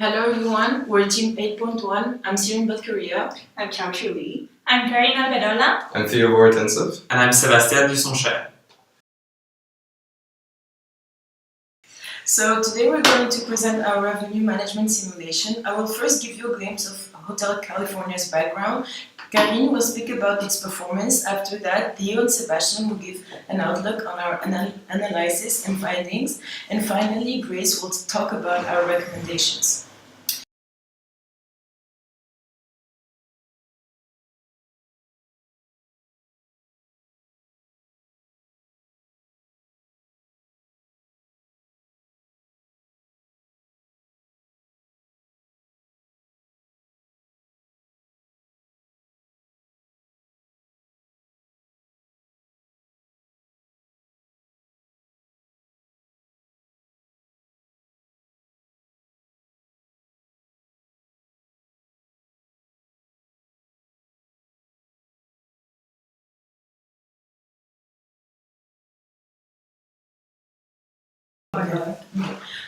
Hello everyone, we're Team 8.1. I'm Sirin Korea. I'm Changchu Lee. I'm Karina Bedola. I'm Theo Vortensev. And I'm Sébastien Bussoncher. So today we're going to present our revenue management simulation. I will first give you a glimpse of Hotel California's background. Karine will speak about its performance. After that, Theo and Sébastien will give an outlook on our analysis and findings. And finally, Grace will talk about our recommendations.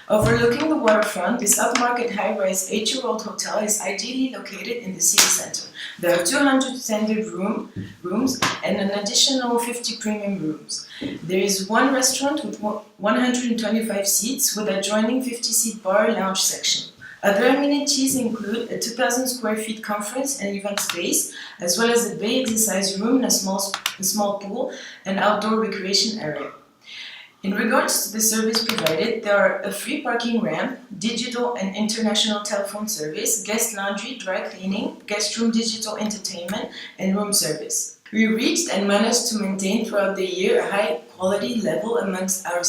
Overlooking the waterfront, this upmarket high-rise 8-year-old hotel is ideally located in the city center. There are 200 standard rooms and an additional 50 premium rooms. There is one restaurant with 125 seats with adjoining 50-seat bar lounge section. Other amenities include a 2,000 square feet conference and event space, as well as a bay exercise room and a small pool and outdoor recreation area. In regards to the service provided, there are a free parking ramp, digital and international telephone service, guest laundry, dry cleaning, guest room digital entertainment, and room service. We reached and managed to maintain throughout the year a high quality level amongst our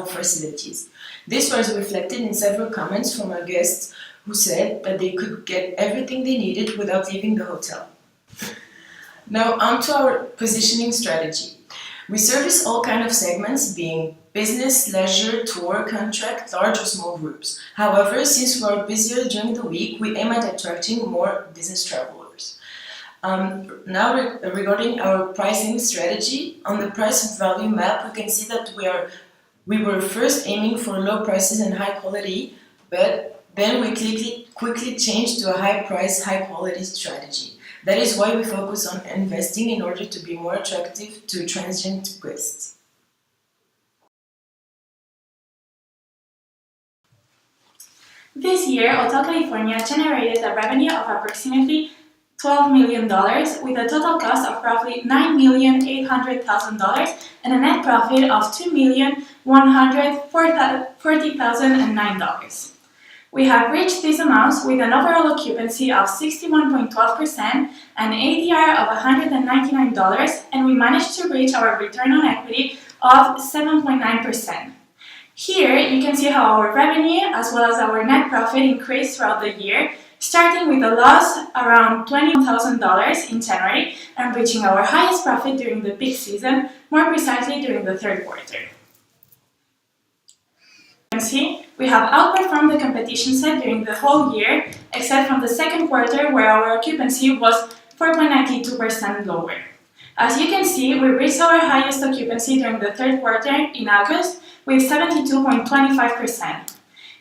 facilities. This was reflected in several comments from our guests who said that they could get everything they needed without leaving the hotel. Now on to our positioning strategy. We service all kinds of segments, being business, leisure, tour, contract, large or small groups. However, since we are busier during the week, we aim at attracting more business travelers. Now, regarding our pricing strategy, on the price value map, we can see that we were first aiming for low prices and high quality, but then we quickly changed to a high price, high quality strategy. That is why we focus on investing in order to be more attractive to transient guests. This year, Hotel California generated a revenue of approximately $12 million with a total cost of roughly $9,800,000 and a net profit of $2,140,009. We have reached these amounts with an overall occupancy of 61.12%, an ADR of $199, and we managed to reach our return on equity of 7.9%. Here you can see how our revenue as well as our net profit increased throughout the year, starting with a loss around $21,000 in January and reaching our highest profit during the peak season, more precisely during the third quarter. You can see we have outperformed the competition set during the whole year, except from the second quarter where our occupancy was 4.92% lower. As you can see, we reached our highest occupancy during the third quarter in August with 72.25%.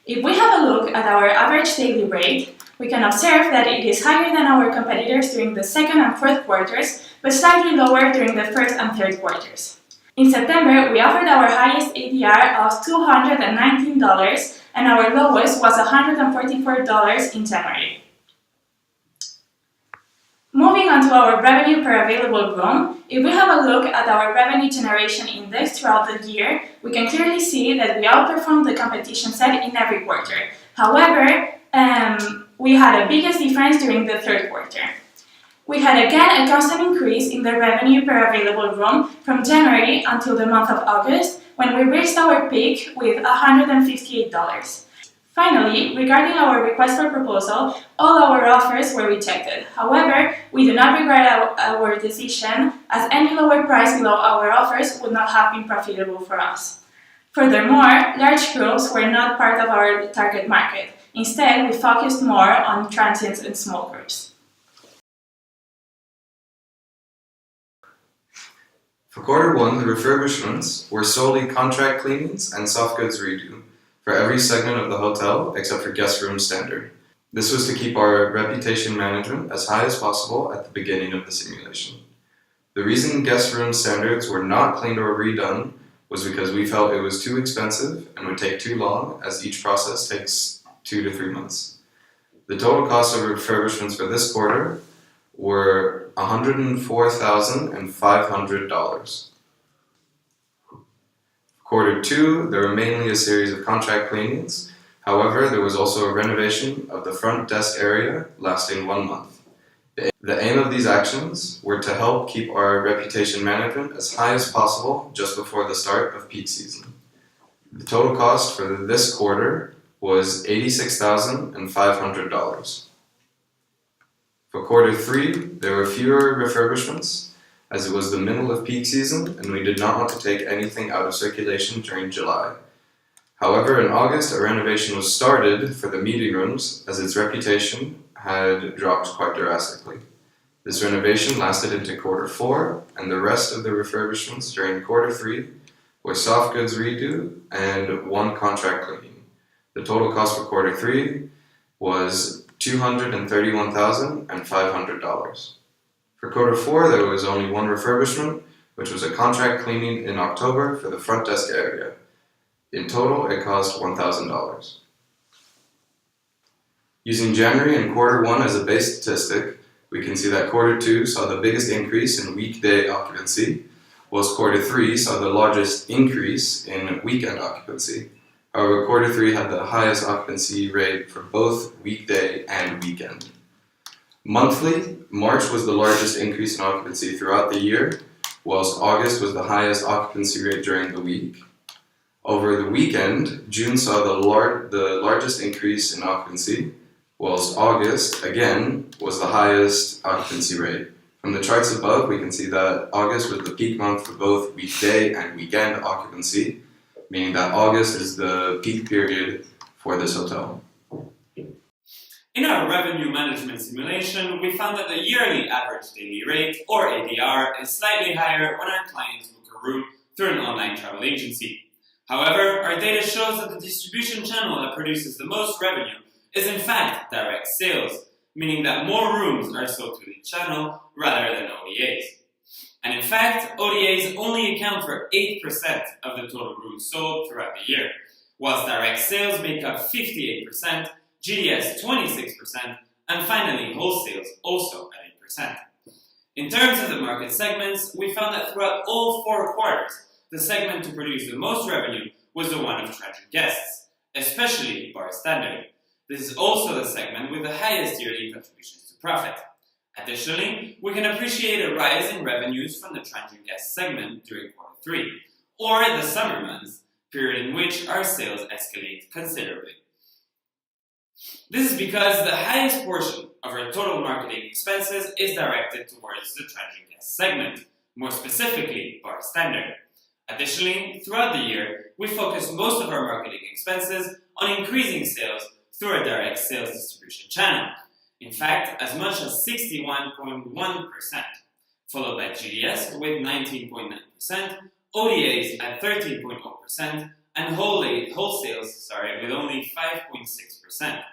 If we have a look at our average daily rate, we can observe that it is higher than our competitors during the second and fourth quarters, but slightly lower during the first and third quarters. In September, we offered our highest ADR of $219 and our lowest was $144 in January. Moving on to our revenue per available room, if we have a look at our revenue generation index throughout the year, we can clearly see that we outperformed the competition set in every quarter. However, we had a biggest difference during the third quarter. We had again a constant increase in the revenue per available room from January until the month of August, when we reached our peak with $158. Finally, regarding our request for proposal, all our offers were rejected. However, we do not regret our decision, as any lower price below our offers would not have been profitable for us. Furthermore, large groups were not part of our target market. Instead, we focused more on transients and small groups. For quarter one, the refurbishments were solely contract cleanings and soft goods redo for every segment of the hotel except for guest room standard. This was to keep our reputation management as high as possible at the beginning of the simulation. The reason guest room standards were not cleaned or redone was because we felt it was too expensive and would take too long, as each process takes 2 to 3 months. The total cost of refurbishments for this quarter were $104,500. Quarter 2, there were mainly a series of contract cleanings. However, there was also a renovation of the front desk area lasting 1 month. The aim of these actions were to help keep our reputation management as high as possible just before the start of peak season. The total cost for this quarter was $86,500. For quarter 3, there were fewer refurbishments, as it was the middle of peak season and we did not want to take anything out of circulation during July. However, in August, a renovation was started for the meeting rooms, as its reputation had dropped quite drastically. This renovation lasted into quarter 4, and the rest of the refurbishments during quarter 3 were soft goods redo and 1 contract cleaning. The total cost for quarter 3 was $231,500. For quarter 4, there was only 1 refurbishment, which was a contract cleaning in October for the front desk area. In total, it cost $1,000. Using January and quarter 1 as a base statistic, we can see that quarter 2 saw the biggest increase in weekday occupancy, whilst quarter 3 saw the largest increase in weekend occupancy. However, quarter 3 had the highest occupancy rate for both weekday and weekend. Monthly, March was the largest increase in occupancy throughout the year, whilst August was the highest occupancy rate during the week. Over the weekend, June saw the largest increase in occupancy, whilst August, again, was the highest occupancy rate. From the charts above, we can see that August was the peak month for both weekday and weekend occupancy, meaning that August is the peak period for this hotel. In our revenue management simulation, we found that the yearly average daily rate, or ADR, is slightly higher when our clients book a room through an online travel agency. However, our data shows that the distribution channel that produces the most revenue is in fact direct sales, meaning that more rooms are sold through the channel rather than ODAs. And in fact, ODAs only account for 8% of the total rooms sold throughout the year, whilst direct sales make up 58%, GDS 26%, and finally wholesales also at 8%. In terms of the market segments, we found that throughout all 4 quarters, the segment to produce the most revenue was the one of transient guests, especially bar standard. This is also the segment with the highest yearly contributions to profit. Additionally, we can appreciate a rise in revenues from the transient guest segment during quarter 3, or the summer months, period in which our sales escalate considerably. This is because the highest portion of our total marketing expenses is directed towards the transient guest segment, more specifically bar standard. Additionally, throughout the year, we focus most of our marketing expenses on increasing sales through our direct sales distribution channel. In fact, as much as 61.1%, followed by GDS with 19.9%, ODAs at 13.0%, and wholesales with only 5.6%.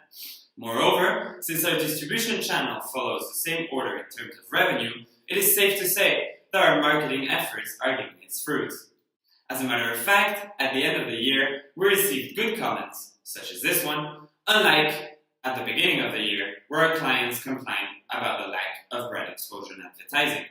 Moreover, since our distribution channel follows the same order in terms of revenue, it is safe to say that our marketing efforts are giving its fruits. As a matter of fact, at the end of the year, we received good comments, such as this one, unlike at the beginning of the year, where our clients complained about the lack of brand exposure and advertising.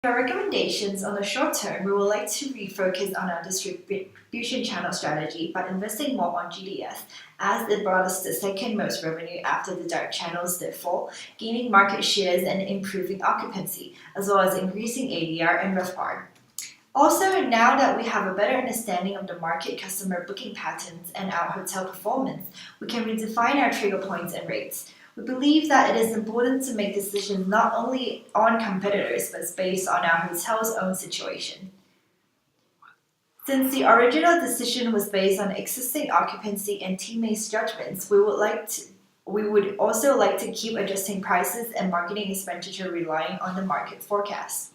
For recommendations on the short term, we would like to refocus on our distribution channel strategy by investing more on GDS, as it brought us the second most revenue after the direct channels did fall, gaining market shares and improving occupancy, as well as increasing ADR and RevPAR. Also, now that we have a better understanding of the market customer booking patterns and our hotel performance, we can redefine our trigger points and rates. We believe that it is important to make decisions not only on competitors, but based on our hotel's own situation. Since the original decision was based on existing occupancy and teammates' judgments, we would also like to keep adjusting prices and marketing expenditure relying on the market forecast.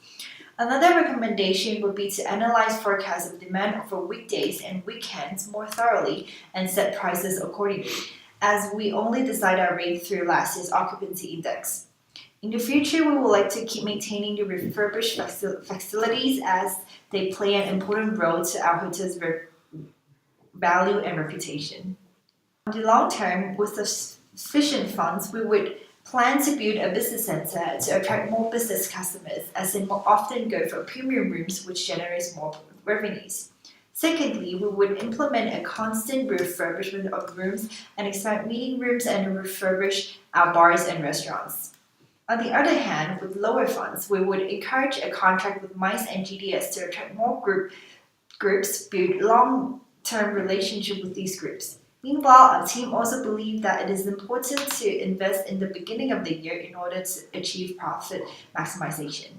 Another recommendation would be to analyze forecasts of demand for weekdays and weekends more thoroughly and set prices accordingly, as we only decide our rate through last year's occupancy index. In the future, we would like to keep maintaining the refurbished facilities as they play an important role to our hotel's value and reputation. On the long term, with sufficient funds, we would plan to build a business center to attract more business customers, as they more often go for premium rooms, which generates more revenues. Secondly, we would implement a constant refurbishment of rooms and expand meeting rooms and refurbish our bars and restaurants. On the other hand, with lower funds, we would encourage a contract with MICE and GDS to attract more groups, build long-term relationship with these groups. Meanwhile, our team also believe that it is important to invest in the beginning of the year in order to achieve profit maximization.